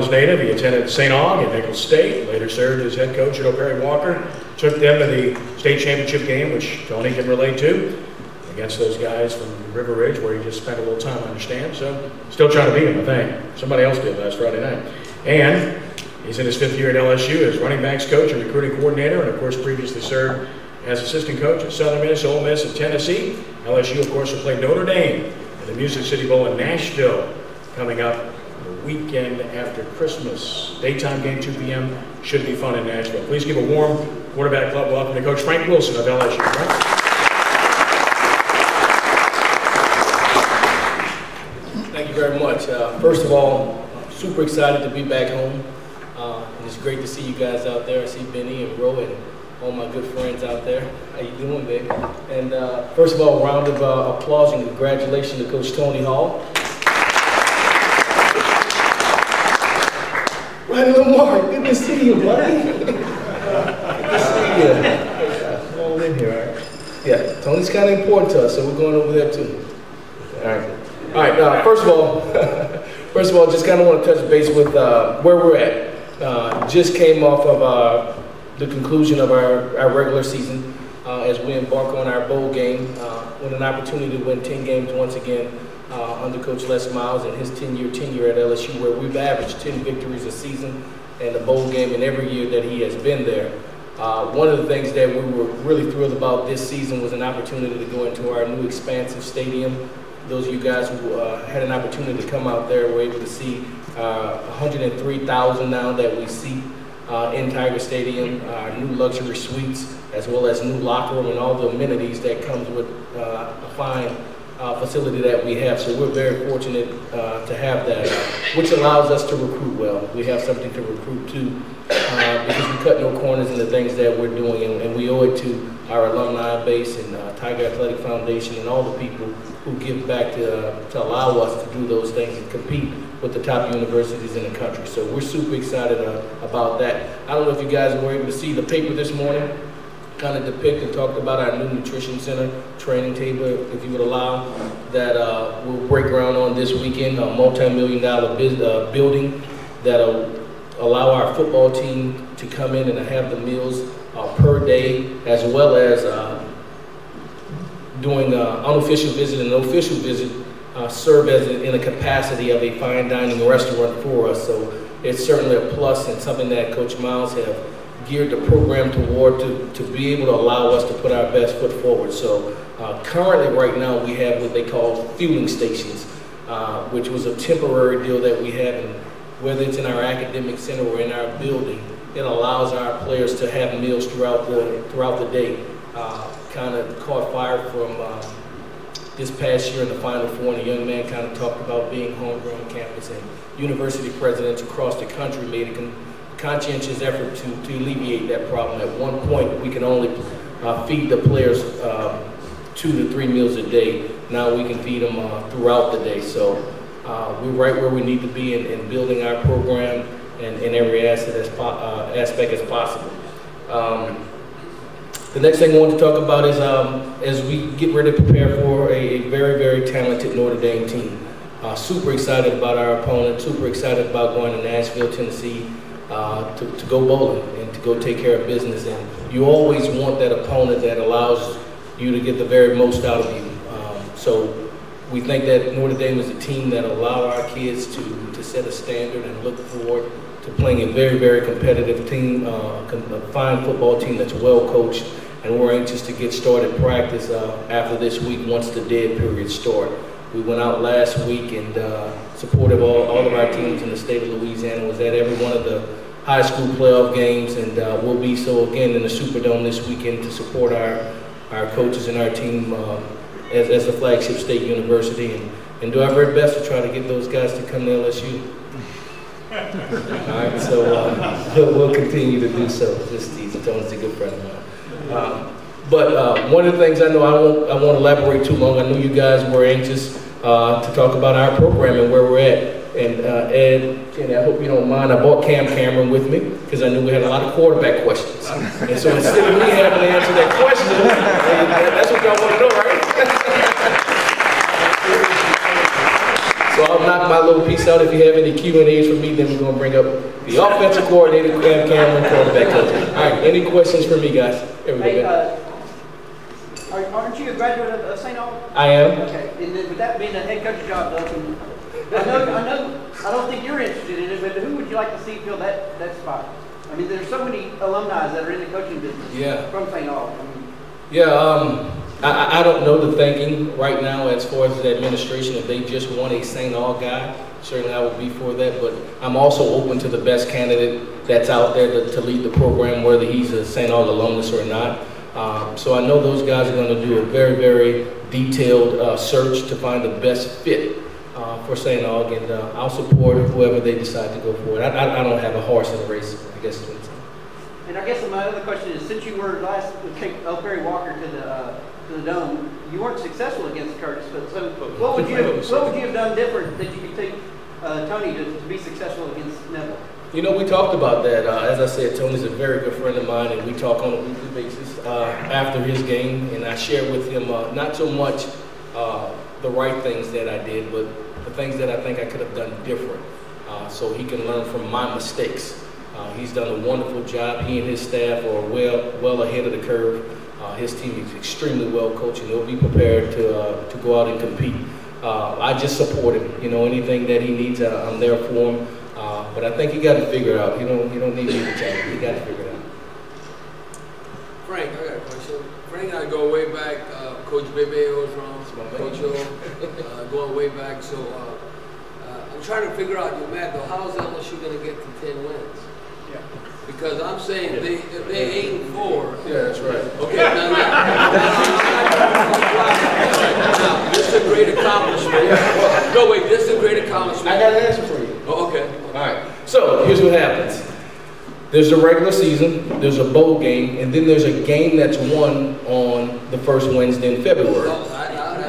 native. He attended St. Aug and Nicholls State, later served as head coach at O'Perry Walker. Took them to the state championship game, which Tony can relate to, against those guys from River Ridge, where he just spent a little time, I understand. So, still trying to beat him, I think. Somebody else did last Friday night. And he's in his 5th year at LSU as running backs coach and recruiting coordinator, and of course previously served as assistant coach at Southern Miss, Ole Miss, and Tennessee. LSU, of course, will play Notre Dame in the Music City Bowl in Nashville coming up the weekend after Christmas. Daytime game, 2 p.m. Should be fun in Nashville. Please give a warm quarterback club welcome to Coach Frank Wilson of LSU. Frank? Thank you very much. First of all, super excited to be back home. And it's great to see you guys out there. I see Benny and Ro and all my good friends out there. How you doing, babe? And first of all, a round of applause and congratulations to Coach Tony Hall. Ronnie Lamar, good to see you, buddy. Good to see you. Come on in here, all right? Yeah, Tony's kind of important to us, so we're going over there too. All right. First of all, just kind of want to touch base with where we're at. Just came off of the conclusion of our regular season as we embark on our bowl game with an opportunity to win 10 games once again under Coach Les Miles and his 10-year tenure at LSU, where we've averaged 10 victories a season and a bowl game in every year that he has been there. One of the things that we were really thrilled about this season was an opportunity to go into our new expansive stadium. Those of you guys who had an opportunity to come out there were able to see 103,000 now that we see in Tiger Stadium, new luxury suites, as well as new locker room and all the amenities that comes with a fine facility that we have. So we're very fortunate to have that, which allows us to recruit well. We have something to recruit to because we cut no corners in the things that we're doing, and we owe it to our alumni base and Tiger Athletic Foundation and all the people who give back to allow us to do those things and compete with the top universities in the country. So we're super excited about that. I don't know if you guys were able to see the paper this morning, kind of depict and talked about our new nutrition center training table, if you would allow, that we'll break ground on this weekend, a multi-million-dollar building that'll allow our football team to come in and have the meals per day, as well as doing unofficial visit and official visit serve as in a capacity of a fine dining restaurant for us. So it's certainly a plus and something that Coach Miles have geared the program toward to be able to allow us to put our best foot forward. So currently right now we have what they call fueling stations, which was a temporary deal that we have, and whether it's in our academic center or in our building, it allows our players to have meals throughout the day. Kind of caught fire from this past year in the Final Four, and a young man kind of talked about being hungry on campus, and university presidents across the country made a conscientious effort to alleviate that problem. At one point, we can only feed the players 2 to 3 meals a day. Now we can feed them throughout the day. So we're right where we need to be in building our program in every aspect as possible. The next thing I want to talk about is as we get ready to prepare for a very, very talented Notre Dame team. Super excited about our opponent, super excited about going to Nashville, Tennessee to go bowling and to go take care of business. And you always want that opponent that allows you to get the very most out of you. So we think that Notre Dame is a team that allow our kids to set a standard and look forward to playing a very, very competitive team, a fine football team that's well coached, and we're anxious to get started practice after this week once the dead periods start. We went out last week and supported all of our teams in the state of Louisiana, was at every one of the high school playoff games, and we'll be so again in the Superdome this weekend to support our coaches and our team as the flagship state university, and do our very best to try to get those guys to come to LSU. All right, so we'll continue to do so. Just teasing. Tony's a good friend of mine. But one of the things I know I won't elaborate too long. I know you guys were anxious to talk about our program and where we're at. And Ed, I hope you don't mind, I brought Cam Cameron with me because I knew we had a lot of quarterback questions. And so instead of me having to answer that question, that's what y'all want to know, right? So I'll knock my little piece out. If you have any Q&As for me, then we're going to bring up the offensive coordinator, Cam Cameron, quarterback coach. All right, any questions for me, guys? Here we go. Aren't you a graduate of St. Aug? I am. Okay, and then with that being a head coach job, though, I don't think you're interested in it, but who would you like to see fill that spot? I mean, there's so many alumni that are in the coaching business from St. Aug. I don't know the thinking right now as far as the administration. If they just want a St. Aug guy, certainly I would be for that. But I'm also open to the best candidate that's out there to lead the program, whether he's a St. Aug alumnus or not. So I know those guys are going to do a very, very detailed search to find the best fit for St. Aug, and I'll support whoever they decide to go for. I don't have a horse in the race, I guess is what I'm saying. And I guess my other question is, since you were last to take Perry Walker to the Dome, you weren't successful against Curtis. But so, what would you have done different that you could take Tony to be successful against Neville? You know, we talked about that. As I said, Tony's a very good friend of mine, and we talk on a weekly basis after his game. And I share with him not so much the right things that I did, but the things that I think I could have done different, so he can learn from my mistakes. He's done a wonderful job. He and his staff are well ahead of the curve. His team is extremely well coached, and they'll be prepared to go out and compete. I just support him. You know, anything that he needs, I'm there for him. But I think he got to figure it out. You don't need me to tell him. He got to figure it out. Frank, I got a question. Frank and I go way back. Coach Bebe was from Coach O, going way back. So I'm trying to figure out your math though. How is LSU going to get to 10 wins? Yeah. Because I'm saying if they 8-4. Yeah, that's right. Okay. Now, this is a great accomplishment. No, wait. This is a great accomplishment. I got an answer for you. Oh, okay. All right. So here's what happens. There's a regular season, there's a bowl game, and then there's a game that's won on the first Wednesday in February. All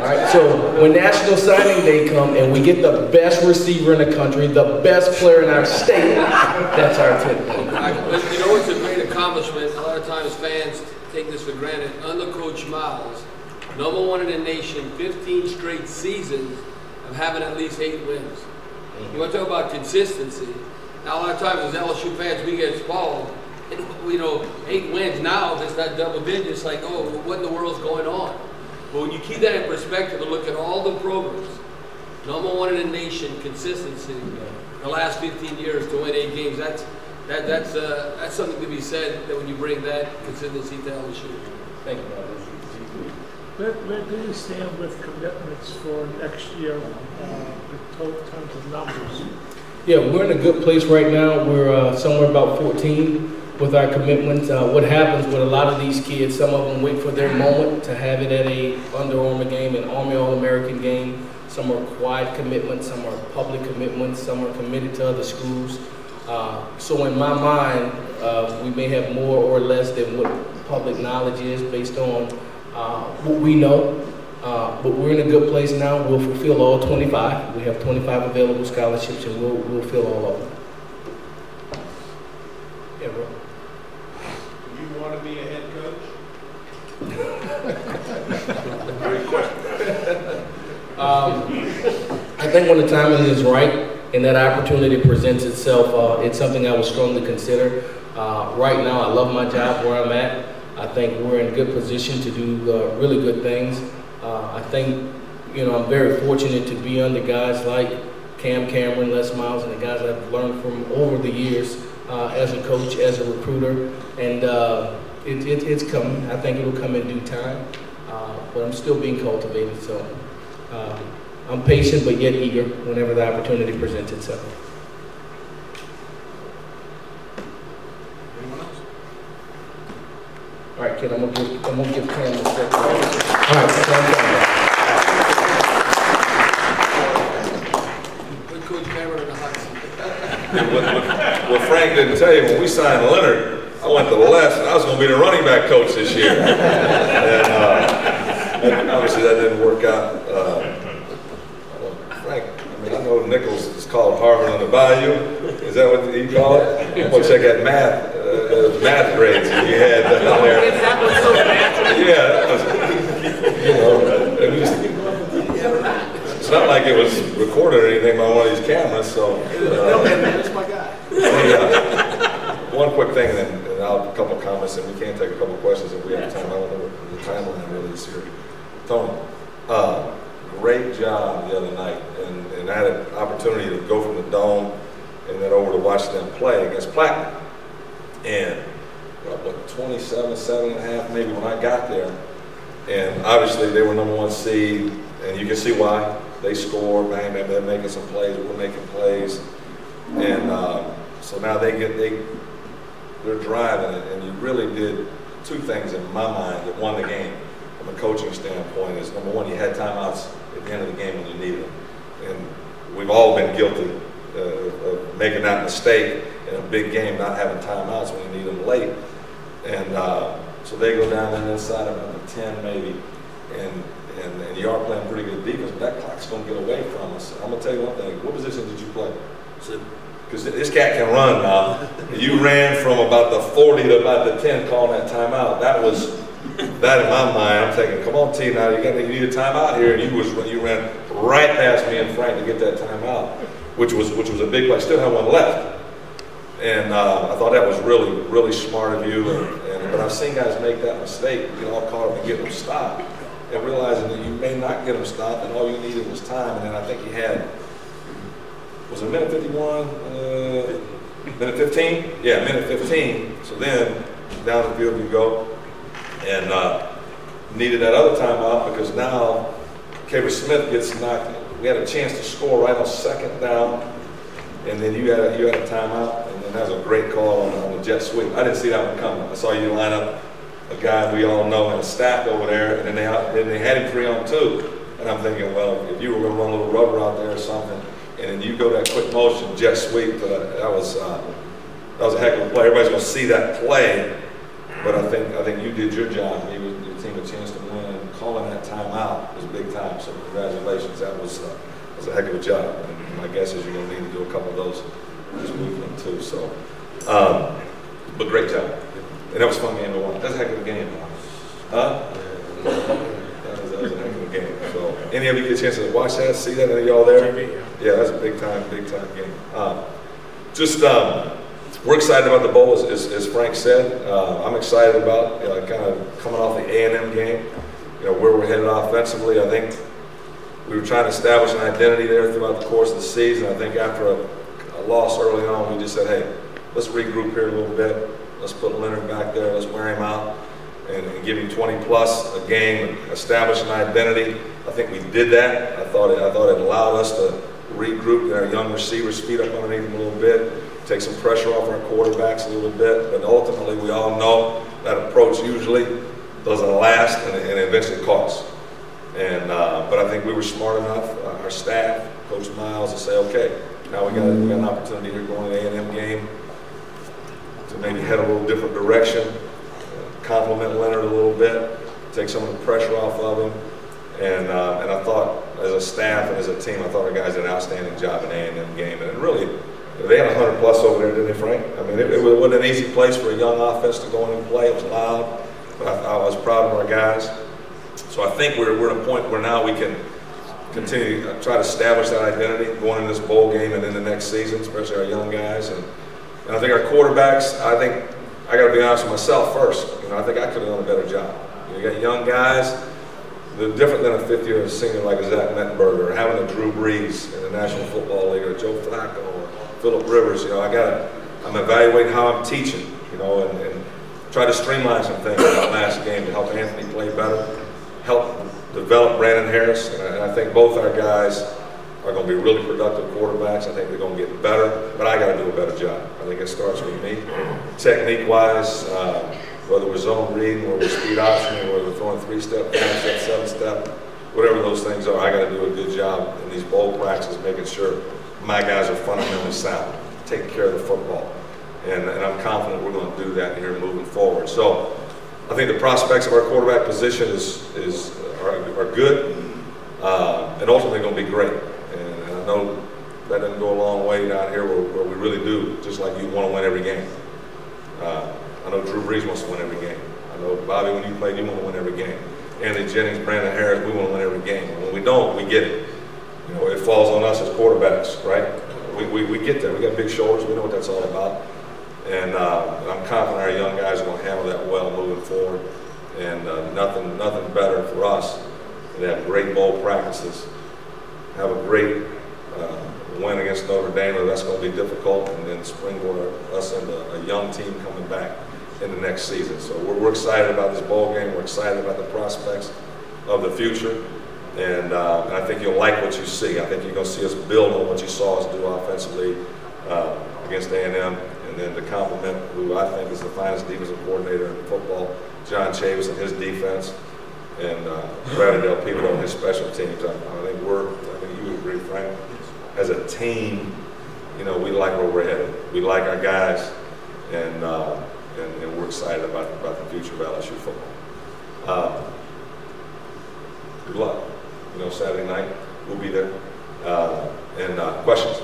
right. So when National Signing Day comes and we get the best receiver in the country, the best player in our state, that's our 10th win. But you know, it's a great accomplishment. A lot of times fans take this for granted. Under Coach Miles, #1 in the nation, 15 straight seasons of having at least 8 wins. You want to talk about consistency. Now, a lot of times as LSU fans, we get spoiled. You know, 8 wins now, if it's not double digits, like, oh, what in the world's going on? But when you keep that in perspective and look at all the programs, #1 in the nation, consistency, the last 15 years to win 8 games, that's something to be said, that when you bring that consistency to LSU. Thank you, brother. Where do you stand with commitments for next year in terms of numbers? Yeah, we're in a good place right now. We're somewhere about 14 with our commitments. What happens with a lot of these kids, some of them wait for their moment to have it at a Under Armour game, an Army All-American game. Some are quiet commitments, some are public commitments, some are committed to other schools. So in my mind, we may have more or less than what public knowledge is based on what we know. But we're in a good place now. We'll fulfill all 25. We have 25 available scholarships, and we'll fill all of them. Yeah, bro. Do you want to be a head coach? Great question. I think when the timing is right and that opportunity presents itself, it's something I would strongly consider. Right now, I love my job where I'm at. I think we're in good position to do really good things. I think, you know, I'm very fortunate to be under guys like Cam Cameron, Les Miles, and the guys I've learned from over the years as a coach, as a recruiter, and it's coming. I think it'll come in due time, but I'm still being cultivated, so I'm patient but yet eager whenever the opportunity presents itself. Anyone else? All right, kid, I'm gonna give Cam a second. All right, Cam. Put Coach Cameron in the hot seat. What Frank didn't tell you, when we signed Leonard, I went to the left, and I was going to be the running back coach this year. And obviously that didn't work out. Frank, I mean, I know Nichols is called Harvard on the Bayou. Is that what you call it? I'm going to check that math grades that you had down there. Yeah, that was, you know, it was, not like it was recorded or anything by one of these cameras, so. That's my guy. One quick thing, and then I'll have a couple of comments, and we can take a couple of questions if we have time. I don't know what the timeline really is here. Tony, great job the other night, and I had an opportunity to go from the Dome and then over to watch them play against Platinum. And what, 27.5 maybe when I got there. And obviously they were '1 seed, and you can see why. They score, bang, bang, they're making some plays, we're making plays. And so now they're driving it, and you really did two things in my mind that won the game from a coaching standpoint is, number one, you had timeouts at the end of the game when you needed them. And we've all been guilty of making that mistake in a big game, not having timeouts when you need them late. And so they go down there inside of number 10 maybe, and you are playing pretty good defense, but that clock's going to get away from us. I'm going to tell you one thing. What position did you play? Because this cat can run now. You ran from about the 40 to about the 10 calling that timeout. That was, that in my mind, I'm thinking, come on, T, now you need a timeout here. And you ran right past me and Frank to get that timeout, which was a big play. Still had one left. And I thought that was really, really smart of you. But I've seen guys make that mistake, get all caught up and get them stopped, and realizing that you may not get them stopped, and all you needed was time. And then I think you had, was it minute 51? Minute 15? Yeah, minute 15. So then down the field you go, and needed that other timeout because now Caver Smith gets knocked. We had a chance to score right on second down, and then you had a timeout, and then that was a great call on the jet sweep. I didn't see that one coming. I saw you line up a guy we all know in a stack over there, and then they had him 3-on-2, and I'm thinking, well, if you were going to run a little rubber out there or something, and then you go that quick motion jet sweep, that was a heck of a play. Everybody's going to see that play, but I think you did your job. You gave your team a chance to win, and calling that timeout was big time. So congratulations, that was a heck of a job. And my guess is you're going to need to do a couple of those this weekend too. So, but great job. And that was fun game to watch. That's a heck of a game. Huh? That was a heck of a game. So, any of you get a chance to watch that, see that? Any of y'all there? Yeah, that's a big time game. We're excited about the bowl, as Frank said. I'm excited about kind of coming off the A&M game. Where we're headed offensively. I think we were trying to establish an identity there throughout the course of the season. I think after a loss early on, we just said, hey, let's regroup here a little bit. Let's put Leonard back there. Let's wear him out and give him 20 plus a game, establish an identity. I think we did that. I thought it allowed us to regroup, get our young receivers' feet up underneath them a little bit, take some pressure off our quarterbacks a little bit. But ultimately, we all know that approach usually doesn't last and it eventually costs. But I think we were smart enough, our staff, Coach Miles, to say, okay, now we got an opportunity here going to the A&M game to maybe head a little different direction, compliment Leonard a little bit, take some of the pressure off of him. And I thought, as a staff and as a team, I thought our guys did an outstanding job in the A&M game. And it really, they had 100 plus over there, didn't they, Frank? I mean, it wasn't an easy place for a young offense to go in and play. It was loud, but I was proud of our guys. So I think we're at a point where now we can continue to try to establish that identity going into this bowl game and in the next season, especially our young guys. And I think our quarterbacks, I got to be honest with myself first. I think I could have done a better job. You got young guys. They're different than a fifth-year senior like a Zach Mettenberger, or having a Drew Brees in the National Football League, or Joe Flacco, or Phillip Rivers. I'm evaluating how I'm teaching, and try to streamline some things in that last game to help Anthony play better, help develop Brandon Harris, and I think both our guys are going to be really productive quarterbacks. I think they're going to get better, but I got to do a better job. I think it starts with me, technique-wise. Whether we're zone reading, whether we're speed optioning, whether we're throwing 3-step, 5-step, 7-step, whatever those things are, I got to do a good job in these bowl practices, making sure my guys are fundamentally sound, taking care of the football. And I'm confident we're going to do that here moving forward. So I think the prospects of our quarterback position are good and ultimately going to be great. And I know that doesn't go a long way down here where we really do, just like you want to win every game. I know Drew Brees wants to win every game. I know, Bobby, when you played, you want to win every game. Anthony Jennings, Brandon Harris, we want to win every game. And when we don't, we get it. you know, it falls on us as quarterbacks, right? We get there. We got big shoulders. We know what that's all about. And I'm confident our young guys are going to handle that well moving forward. And nothing better for us than to have great bowl practices, have a great win against Notre Dame. That's going to be difficult, and then springboard us into a young team coming back in the next season. So we're excited about this bowl game. We're excited about the prospects of the future. And I think you'll like what you see. I think you're going to see us build on what you saw us do offensively against A&M, and then to complement who I think is the finest defensive coordinator in football, John Chavis and his defense, and Brad Del Pino on his special teams. I think you would agree, Frank. As a team, you know, we like where we're headed. We like our guys, and we're excited about the future of LSU football. Good luck. You know, Saturday night, we'll be there. And questions?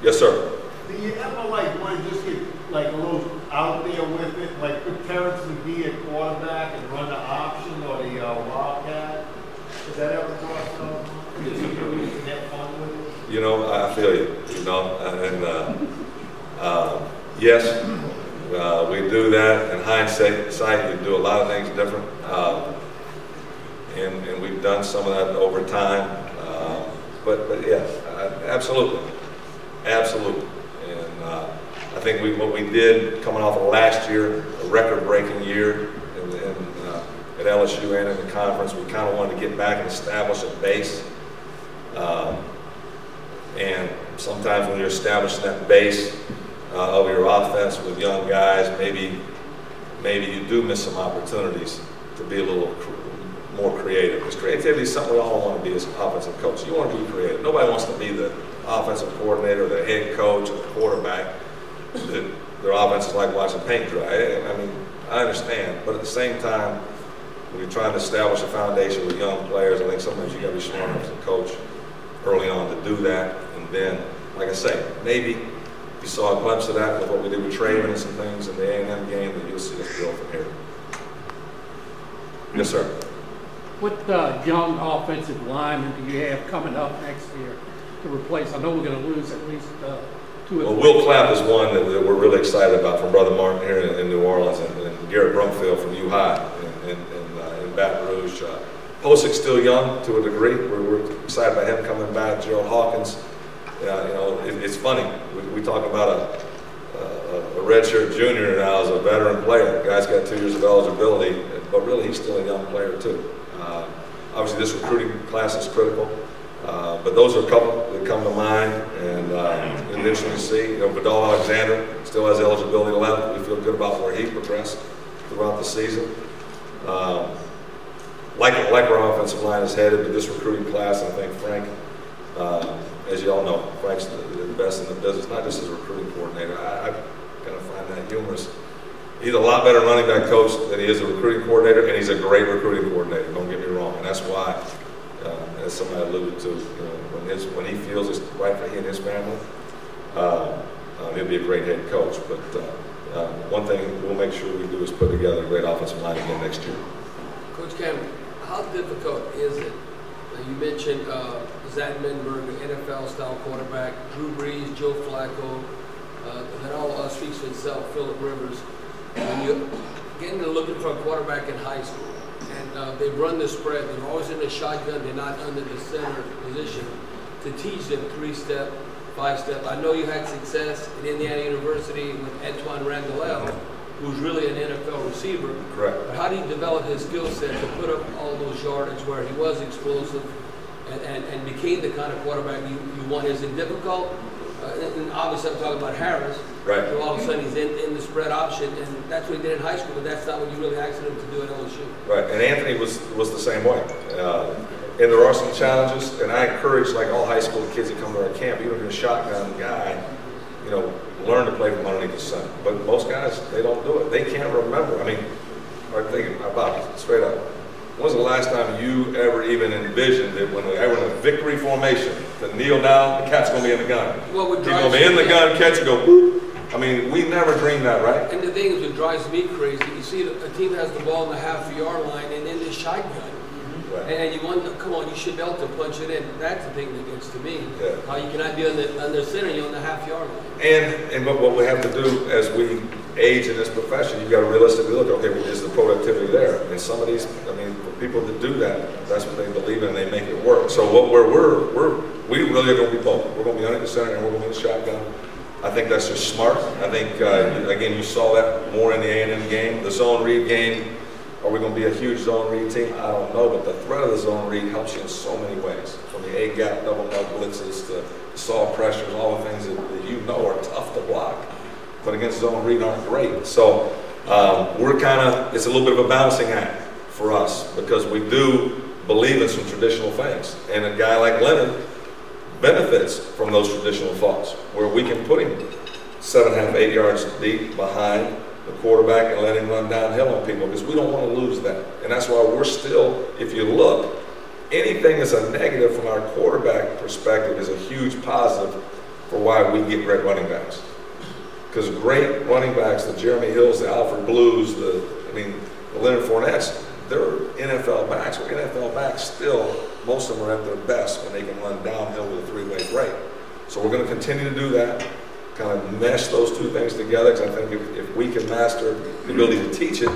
Yes, sir. Do you ever want to just get a little out there with it, like put Terrence McGee at quarterback and run the option or the Wildcat? Is that ever crossed over? Just so you can have fun with it? You know, I feel you. You know, and yes, we do that. In hindsight, you do a lot of things different. And we've done some of that over time. But yes, absolutely. Absolutely. And I think what we did coming off of last year, a record-breaking year at LSU and in the conference, we kind of wanted to get back and establish a base. And sometimes when you're establishing that base of your offense with young guys, maybe you do miss some opportunities to be a little more creative. Because creativity is something we all want to be as an offensive coach. You want to be creative. Nobody wants to be the offensive coordinator, the head coach, or the quarterback. Their offense is like watching paint dry. I mean, I understand. But at the same time, when you're trying to establish a foundation with young players, I think sometimes you got to be smart enough as a coach early on to do that. And then, like I say, maybe if you saw a glimpse of that with what we did with Traven and some things in the A&M game, then you'll see us build from here. Yes, sir. What young offensive linemen do you have coming up next year to replace? I know we're going to lose at least 2 or 3. Well, Will Clapp is one that we're really excited about from Brother Martin here in New Orleans, and Garrett Brumfield from U-High in Baton Rouge. Posic's still young to a degree. We're excited about him coming back. Gerald Hawkins. You know, it's funny. We talk about a redshirt junior now as a veteran player. The guy's got 2 years of eligibility, but really he's still a young player too. Obviously, this recruiting class is critical, but those are a couple that come to mind, and it's interesting to see. You know, Vidal Alexander still has eligibility left. We feel good about where he progressed throughout the season. Like our offensive line is headed to this recruiting class, I think Frank, as you all know, Frank's the best in the business, not just as a recruiting coordinator. I kind of find that humorous. He's a lot better running back coach than he is a recruiting coordinator, and he's a great recruiting coordinator, don't get me wrong. And that's why, as somebody alluded to, you know, when he feels it's right for he and his family, he'll be a great head coach. But one thing we'll make sure we do is put together a great offensive line again next year. Coach Cameron, how difficult is it? You mentioned Zach Menberg, an NFL-style quarterback, Drew Brees, Joe Flacco, that all speaks for itself, Phillip Rivers. When you get into looking for a quarterback in high school, and they run the spread, they're always in the shotgun, they're not under the center position, to teach them 3-step, 5-step. I know you had success at Indiana University with Antoine Randall, who's really an NFL receiver. Correct. But how do you develop his skill set to put up all those yardage where he was explosive and became the kind of quarterback you want? Is it difficult? And obviously I'm talking about Harris. Right. So all of a sudden he's in the spread option, and that's what he did in high school, but that's not what you really asked him to do at LSU. Right, and Anthony was the same way. And there are some challenges, and I encourage like all high school kids that come to our camp, even if you're a shotgun guy, you know, learn to play from underneath the center. But most guys, they don't do it. They can't remember. I mean, are thinking about it straight up. When was the last time you ever even envisioned that when they were in a victory formation, to kneel down, the cat's going to be in the gun? Well, he's going to be in the gun, catch, and go, whoop. I mean, we never dreamed that, right? And the thing is, what drives me crazy, you see a team has the ball in the half-yard line and in the shotgun. Right. And you wonder, come on, you should be able to punch it in. That's the thing that gets to me. Yeah. How you cannot be on the center, you're on the half-yard line. And what we have to do as we age in this profession, you've got to realistically look, okay, well, is the productivity there? And some of these, I mean, for people that do that, that's what they believe in, and they make it work. So we really are going to be both. We're going to be under the center and we're going to be in the shotgun. I think that's just smart. I think, again, you saw that more in the A&M game. The zone read game, are we going to be a huge zone read team? I don't know, but the threat of the zone read helps you in so many ways. From the A-gap, double mug blitzes, to soft pressures, all the things that you know are tough to block, but against zone read aren't great. So we're kind of, it's a little bit of a balancing act for us because we do believe in some traditional things. And a guy like Leonard benefits from those traditional thoughts where we can put him 7.5, 8 yards deep behind the quarterback and let him run downhill on people because we don't want to lose that. And that's why we're still, if you look, anything that's a negative from our quarterback perspective is a huge positive for why we get great running backs. Because great running backs, the Jeremy Hills, the Alfred Blues, the Leonard Fournettes, they're NFL backs. But NFL backs still, most of them are at their best when they can run downhill with a three-way break. So we're going to continue to do that, kind of mesh those two things together, because I think if we can master the ability to teach it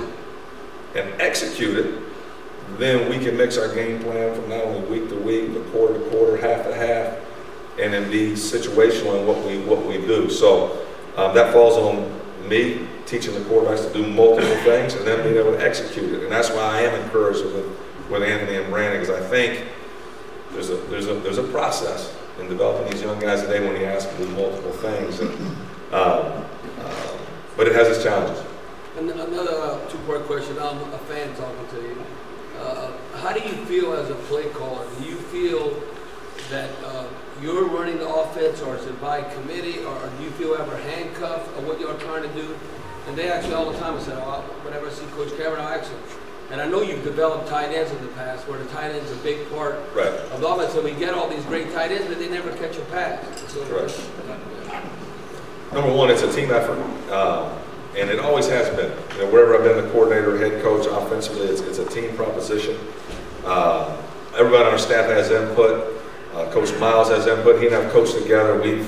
and execute it, then we can mix our game plan from not only week to week, but quarter to quarter, half to half, and then be situational in what we do. So that falls on me, teaching the quarterbacks to do multiple things and then being able to execute it. And that's why I am encouraged with Anthony and Brandon, because I think there's a process in developing these young guys today when you ask them to do multiple things. And, but it has its challenges. And another two-part question. I'm a fan talking to you. How do you feel as a play caller? Do you feel that you're running the offense, or is it by committee, or do you feel ever handcuffed of what you're trying to do? And they ask me all the time. I said, whenever I see Coach Cameron, I ask him. And I know you've developed tight ends in the past, where the tight end's a big part of the offense. So we get all these great tight ends, but they never catch a pass. So, correct. Number one, it's a team effort, and it always has been. You know, wherever I've been the coordinator, head coach, offensively, it's a team proposition. Everybody on our staff has input. Coach Miles has input. He and I have coached together. We've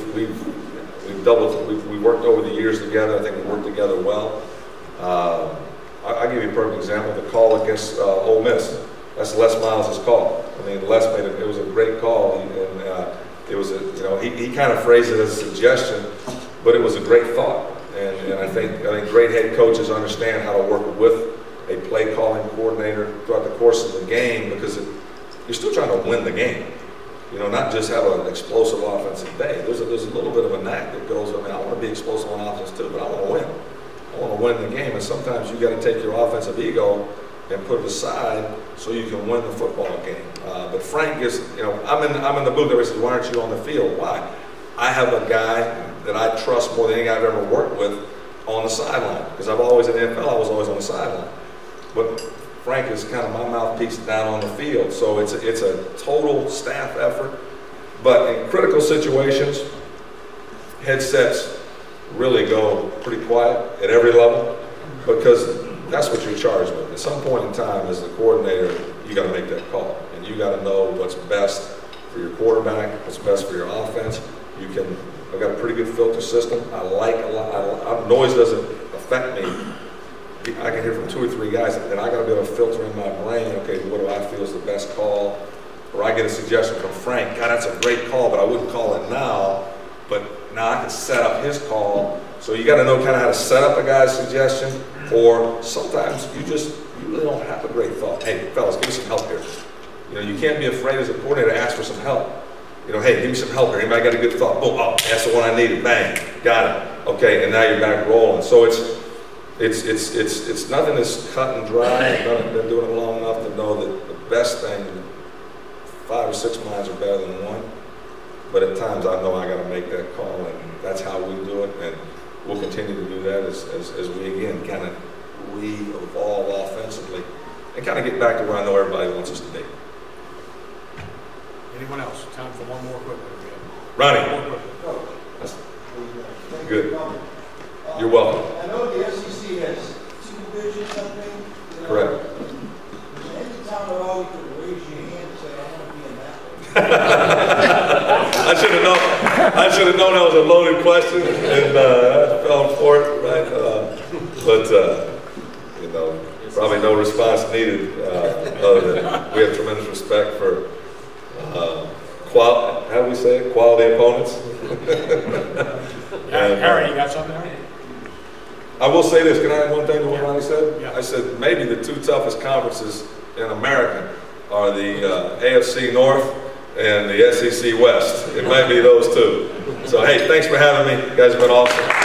worked over the years together. I think we work together well. I'll give you a perfect example. The call against Ole Miss. That's Les Miles' call. I mean, Les made it. It was a great call, and it was he kind of phrased it as a suggestion, but it was a great thought. And I think great head coaches understand how to work with a play calling coordinator throughout the course of the game, because you're still trying to win the game. You know, not just have an explosive offensive day. There's a little bit of a knack that goes. I mean, I want to be explosive on offense too, but I want to win. I want to win the game, and sometimes you got to take your offensive ego and put it aside so you can win the football game. But Frank is, I'm in the booth. Everybody says, "Why aren't you on the field?" Why? I have a guy that I trust more than any guy I've ever worked with on the sideline, because I've always in the NFL. I was always on the sideline, but Frank is kind of my mouthpiece down on the field. So it's a total staff effort. But in critical situations, headsets really go pretty quiet at every level, because that's what you're charged with. At some point in time, as the coordinator, you got to make that call, and you got to know what's best for your quarterback, what's best for your offense. I've got a pretty good filter system. I like a lot. Noise doesn't affect me. I can hear from 2 or 3 guys, and I got to be able to filter in my brain, okay, what do I feel is the best call? Or I get a suggestion from Frank, God, that's a great call, but I wouldn't call it now. But now I can set up his call. So you got to know kind of how to set up a guy's suggestion, or sometimes you really don't have a great thought. Hey, fellas, give me some help here. You know, you can't be afraid as a coordinator to ask for some help. You know, hey, give me some help here. Anybody got a good thought? Boom, oh, that's the one I needed. Bang, got it. Okay, and now you're back rolling. So it's nothing that's cut and dry. I've been doing it long enough to know that the best thing, 5 or 6 minds are better than one. But at times I know I got to make that call, and that's how we do it. And we'll continue to do that as we again kind of re-evolve offensively and kind of get back to where I know everybody wants us to be. Anyone else? Time for one more quick one. Ronnie. Good. You're welcome. I know the SEC has 2 divisions, I think. Correct. Is there any time at all you can raise I should have known that was a loaded question, and I fell for it, right? But you know, probably no response needed, other than we have tremendous respect for how do we say it? Quality opponents. And, Harry, you got something there? I will say this, can I add one thing to what Ronnie said? Yeah. I said maybe the two toughest conferences in America are the AFC North and the SEC West. It might be those two. So hey, thanks for having me. You guys have been awesome.